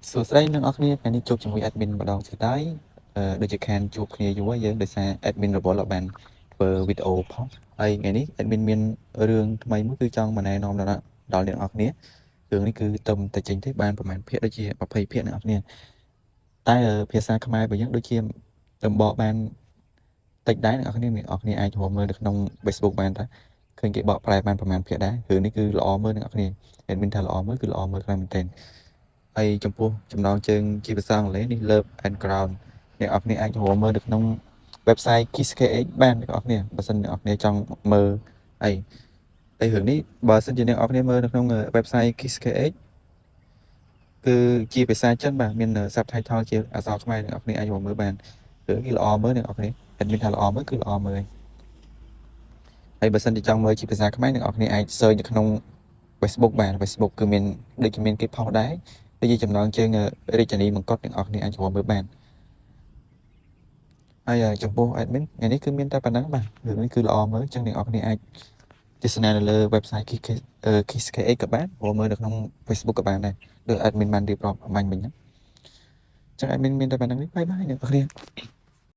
សួស្តីអ្នកនរគ្នាថ្ងៃនេះជួបជាមួយ admin ម្ដងទៀតហើយដូចជាខានជួបគ្នាយូរហើយយើងដោយសារ admin របស់เราបានធ្វើវីដេអូផងហើយថ្ងៃនេះ admin មានរឿងថ្មីមួយគឺចង់មកណែនាំដល់អ្នកនរគ្នារឿងនេះគឺទៅតែចេញទេបានប្រហែលភាគដូចជា20ភាគអ្នកនរគ្នាតែភាសាខ្មែររបស់យើងដូចជាតំបកបានតិចដែរអ្នកនរគ្នាអាចរកមើលនៅក្នុង Facebook បានតាឃើញគេបកប្រែបានប្រហែលភាគដែររឿងនេះគឺល្អមើលអ្នកនរគ្នា admin ថាល្អមើលគឺល្អមើលខ្លាំងមែនទែនហើយចំពោះចំណងជើងជាភាសាអង់គ្លេសនេះ Love and Ground អ្នកនរគ្នាអាចរកមើលនៅក្នុង website KissKH បានអ្នកនរគ្នាបើសិនអ្នកនរគ្នាចង់មើលអីរឿងនេះបើសិនជាអ្នកនរគ្នាមើលនៅក្នុង website KissKH គឺជាភាសាចិនបាទមាន subtitle ជាអក្សរខ្មែរអ្នកនរគ្នាអាចរកមើលបានរឿងនេះល្អមើលអ្នកនរគ្នា admin ថាល្អមើលគឺល្អមើលហើយបើសិនជាចង់មើលជាភាសាខ្មែរអ្នកនរគ្នាអាច search នៅក្នុង Facebook បាន Facebook គឺមានដូចជាមានគេផុសដែរដូចជាចំណងជើងរាជធានីមង្គតអ្នកនរគ្នាអាចរកមើលបានហើយចំពោះ admin ថ្ងៃនេះគឺមានតែប៉ុណ្ណឹងបាទរឿងនេះគឺល្អមើលអញ្ចឹងអ្នកនរគ្នាអាចទស្សនានៅលើ website KissKH ក៏បានរកមើលនៅក្នុង Facebook ក៏បានដែរដូច admin បានរៀបរាប់អំបញ្ញមិញហ្នឹងអញ្ចឹង admin មានតែប៉ុណ្ណឹងនេះបាយបាយអ្នកនរគ្នា